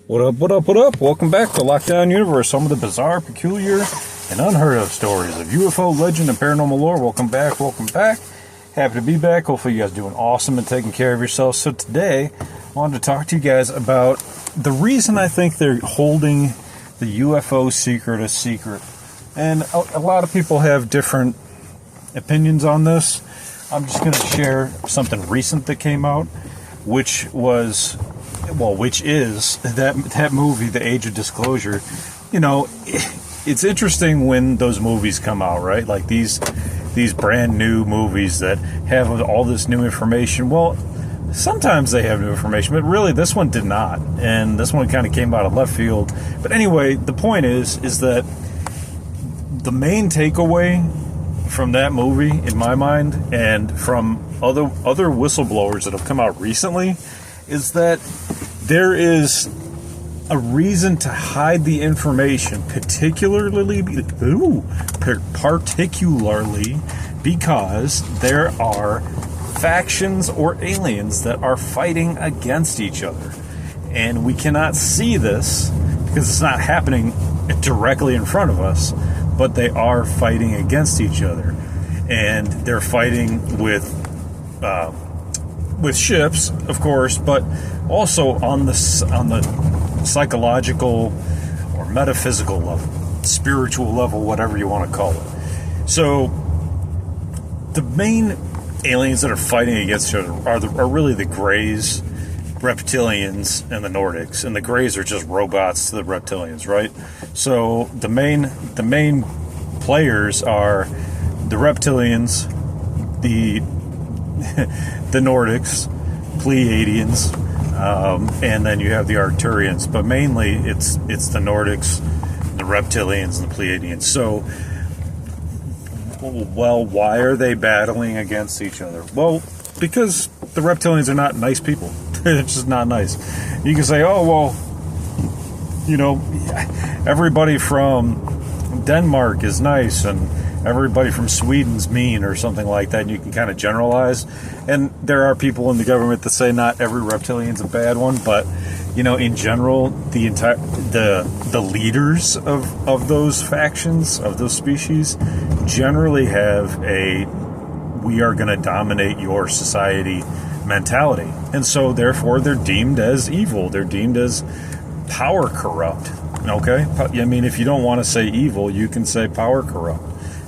What up, what up, what up? Welcome back to Lockdown Universe, some of the bizarre, peculiar, and unheard of stories of UFO legend and paranormal lore. Welcome back, welcome back. Happy to be back. Hopefully you guys are doing awesome and taking care of yourselves. So today, I wanted to talk to you guys about the reason I think they're holding the UFO secret a secret. And a lot of people have different opinions on this. I'm just going to share something recent that came out, which is that movie, The Age of Disclosure. You know, it's interesting when those movies come out, right? Like these brand new movies that have all this new information. Well, sometimes they have new information, but really this one did not. And this one kind of came out of left field. But anyway, the point is that the main takeaway from that movie, in my mind, and from other whistleblowers that have come out recently, is that there is a reason to hide the information, particularly because there are factions or aliens that are fighting against each other. And we cannot see this because it's not happening directly in front of us, but they are fighting against each other. And they're fighting with ships, of course, but also on the psychological or metaphysical level, spiritual level, whatever you want to call it. So the main aliens that are fighting against each other are really the Greys, reptilians, and the Nordics. And the Greys are just robots to the reptilians, right? So the main players are the reptilians, the Nordics, Pleiadians, and then you have the Arcturians. But mainly it's the Nordics, the reptilians, and the Pleiadians. So, well, why are they battling against each other? Well, because the reptilians are not nice people. They're just not nice. You can say, oh, well, you know, everybody from Denmark is nice and everybody from Sweden's mean or something like that, and you can kind of generalize. And there are people in the government that say not every reptilian's a bad one, but you know, in general, the leaders of those factions, of those species, generally have a we are going to dominate your society mentality. And so therefore they're deemed as evil. They're deemed as power corrupt. Okay? I mean, if you don't want to say evil, you can say power corrupt.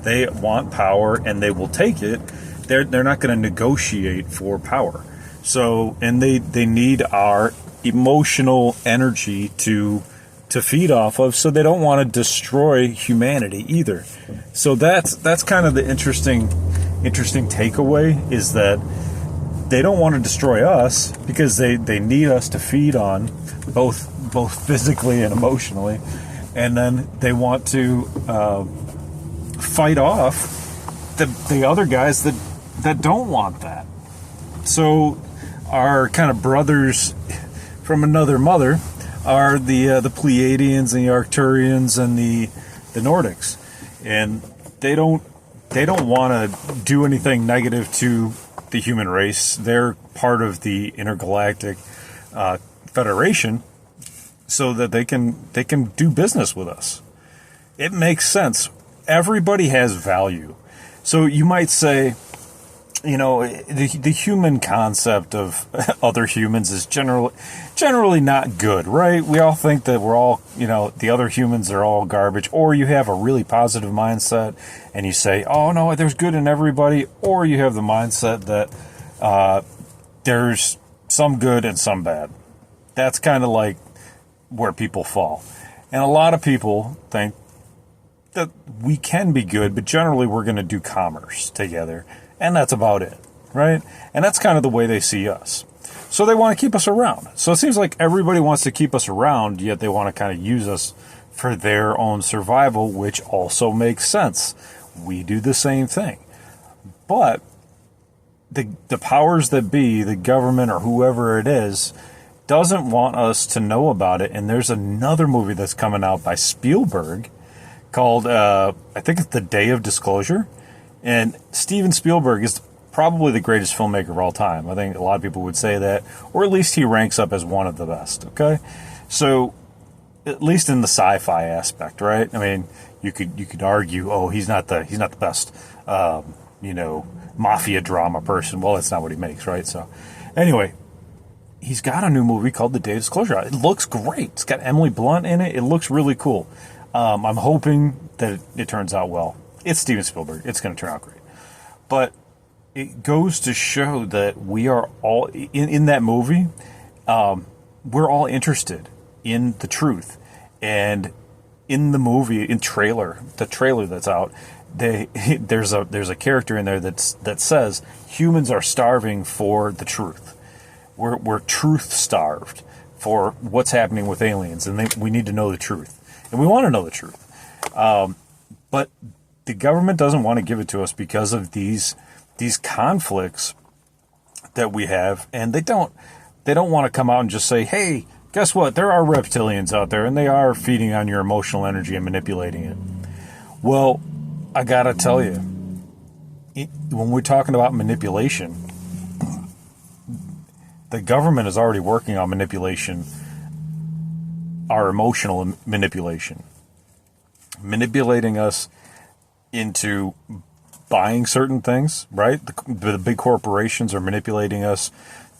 They want power and they will take it. They're not going to negotiate for power. So, and they need our emotional energy to feed off of, so they don't want to destroy humanity either. So that's kind of the interesting takeaway, is that they don't want to destroy us because they need us to feed on both physically and emotionally, and then they want to fight off the other guys that don't want that. So our kind of brothers from another mother are the Pleiadians and the Arcturians and the Nordics, and they don't want to do anything negative to the human race. They're part of the intergalactic federation, so that they can do business with us. It makes sense. Everybody has value. So you might say, you know, the human concept of other humans is generally not good, right? We all think that we're all, you know, the other humans are all garbage. Or you have a really positive mindset and you say, oh no, there's good in everybody. Or you have the mindset that there's some good and some bad. That's kind of like where people fall. And a lot of people think that we can be good, but generally we're going to do commerce together. And that's about it, right? And that's kind of the way they see us. So they want to keep us around. So it seems like everybody wants to keep us around, yet they want to kind of use us for their own survival, which also makes sense. We do the same thing. But the powers that be, the government or whoever it is, doesn't want us to know about it. And there's another movie that's coming out by Spielberg called, I think it's The Day of Disclosure. And Steven Spielberg is probably the greatest filmmaker of all time. I think a lot of people would say that, or at least he ranks up as one of the best. Okay, so at least in the sci-fi aspect, right? I mean, you could argue, oh, he's not the best, mafia drama person. Well, that's not what he makes, right? So, anyway, he's got a new movie called The Day of Disclosure. It looks great. It's got Emily Blunt in it. It looks really cool. I'm hoping that it turns out well. It's Steven Spielberg. It's going to turn out great. But it goes to show that we are all, in that movie, we're all interested in the truth. And in the movie, the trailer that's out, there's a character in there that says humans are starving for the truth. We're truth starved for what's happening with aliens, and we need to know the truth, and we want to know the truth. But the government doesn't want to give it to us because of these conflicts that we have, and they don't want to come out and just say, hey, guess what? There are reptilians out there, and they are feeding on your emotional energy and manipulating it. Well, I gotta tell you, when we're talking about manipulation, the government is already working on manipulation, our emotional manipulation, manipulating us into buying certain things, right? The big corporations are manipulating us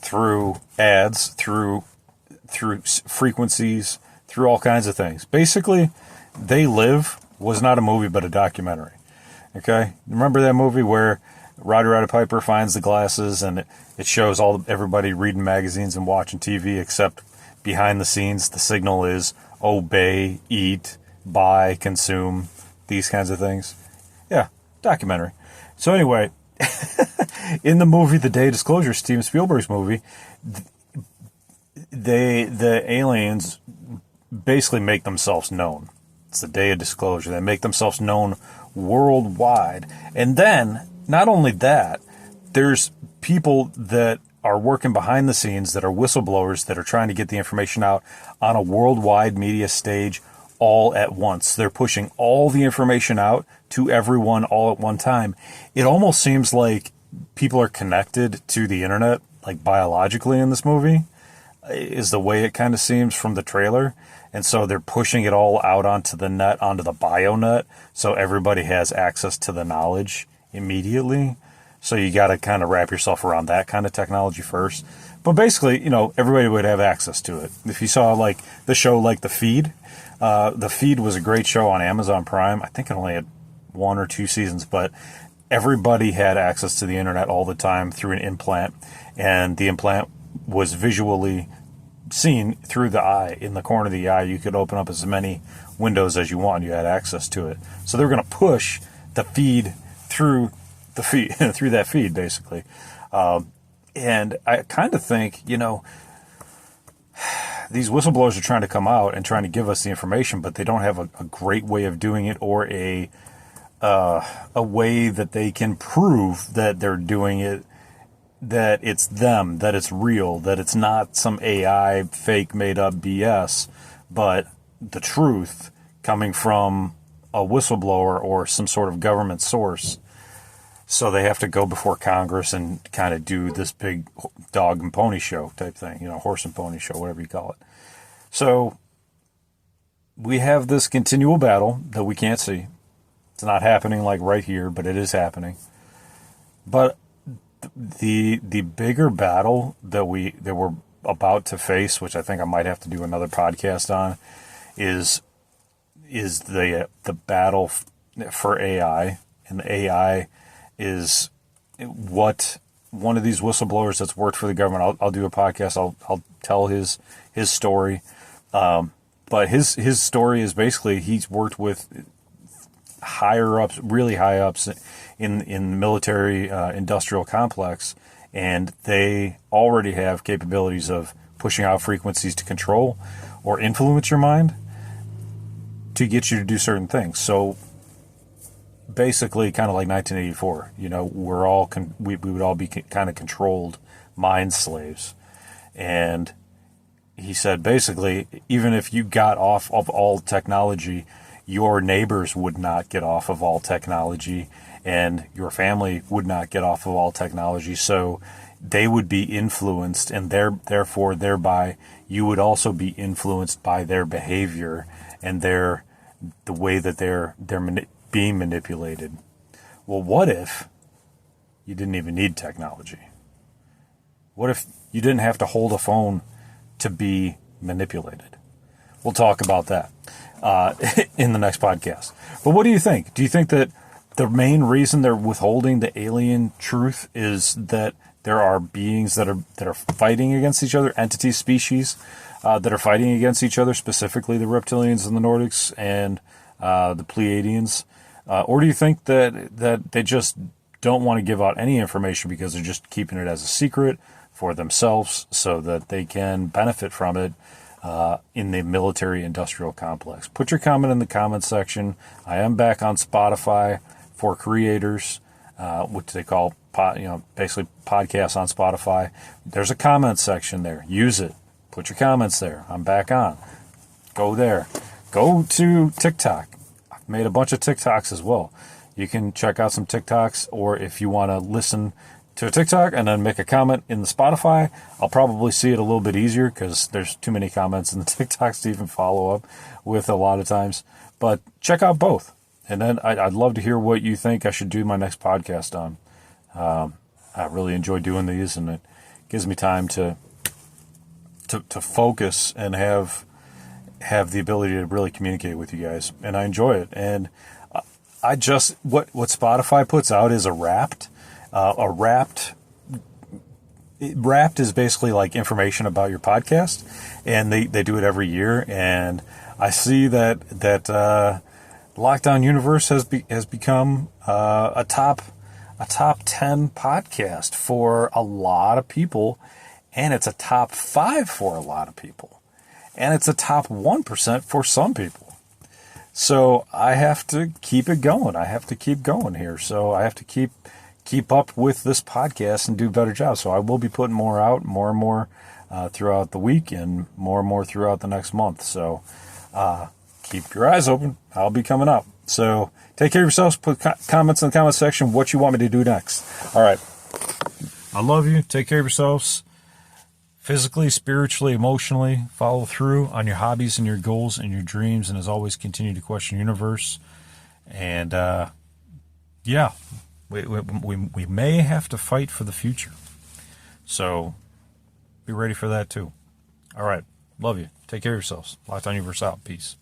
through ads, through frequencies, through all kinds of things. Basically, They Live was not a movie but a documentary. Okay? Remember that movie where Roddy Piper finds the glasses and it shows everybody reading magazines and watching TV, except behind the scenes the signal is obey, eat, buy, consume, these kinds of things. Yeah, documentary. So anyway, in the movie The Day of Disclosure, Steven Spielberg's movie, the aliens basically make themselves known. It's the Day of Disclosure. They make themselves known worldwide. And then, not only that, there's people that are working behind the scenes that are whistleblowers that are trying to get the information out on a worldwide media stage all at once. They're pushing all the information out to everyone all at one time. It almost seems like people are connected to the internet, like biologically in this movie, is the way it kind of seems from the trailer. And so they're pushing it all out onto the net, onto the bionet, so everybody has access to the knowledge immediately. So you got to kind of wrap yourself around that kind of technology first. But basically, everybody would have access to it. If you saw like the show like The Feed was a great show on Amazon Prime. I think it only had 1 or 2 seasons, but everybody had access to the internet all the time through an implant, and the implant was visually seen through the eye. In the corner of the eye, you could open up as many windows as you want. You had access to it. So they're going to push the feed through the feed through that feed, basically. And I kind of think, these whistleblowers are trying to come out and trying to give us the information, but they don't have a great way of doing it, or a way that they can prove that they're doing it, that it's them, that it's real, that it's not some AI fake made up BS, but the truth coming from a whistleblower or some sort of government source. So they have to go before Congress and kind of do this big dog and pony show type thing, horse and pony show, whatever you call it. So we have this continual battle that we can't see. It's not happening like right here, but it is happening. But the bigger battle that we're about to face, which I think I might have to do another podcast on, is the battle for AI. And the AI is what one of these whistleblowers that's worked for the government. I'll do a podcast. I'll tell his story. But his story is basically he's worked with higher ups, really high ups in the military industrial complex, and they already have capabilities of pushing out frequencies to control or influence your mind to get you to do certain things. So basically, kind of like 1984, we're all we would all be kind of controlled mind slaves. And he said basically, even if you got off of all technology, your neighbors would not get off of all technology, and your family would not get off of all technology. So they would be influenced, and therefore thereby you would also be influenced by their behavior and the way that they're being manipulated. Well, what if you didn't even need technology? What if you didn't have to hold a phone to be manipulated? We'll talk about that in the next podcast. But what do you think? Do you think that the main reason they're withholding the alien truth is that there are beings that are fighting against each other, entities, species that are fighting against each other, specifically the reptilians and the Nordics and the Pleiadians? Or do you think that they just don't want to give out any information because they're just keeping it as a secret for themselves so that they can benefit from it in the military-industrial complex? Put your comment in the comments section. I am back on Spotify for creators, which they call basically podcasts on Spotify. There's a comment section there. Use it. Put your comments there. I'm back on. Go there. Go to TikTok. I've made a bunch of TikToks as well. You can check out some TikToks, or if you want to listen to a TikTok and then make a comment in the Spotify, I'll probably see it a little bit easier because there's too many comments in the TikToks to even follow up with a lot of times. But check out both. And then I'd love to hear what you think I should do my next podcast on. I really enjoy doing these, and it gives me time to focus and have the ability to really communicate with you guys. And I enjoy it. And what Spotify puts out is a Wrapped. Wrapped is basically like information about your podcast, and they do it every year. And I see that Lockdown Universe has become a top 10 podcast for a lot of people, and it's a top 5 for a lot of people, and it's a top 1% for some people. So I have to keep it going. I have to keep going here. So I have to keep up with this podcast and do a better job. So I will be putting more out, more and more throughout the week, and more throughout the next month. So keep your eyes open. I'll be coming up. So take care of yourselves. Put comments in the comment section what you want me to do next. All right. I love you. Take care of yourselves. Physically, spiritually, emotionally. Follow through on your hobbies and your goals and your dreams. And as always, continue to question the universe. And we may have to fight for the future. So be ready for that too. All right. Love you. Take care of yourselves. Lockdown Universe out. Peace.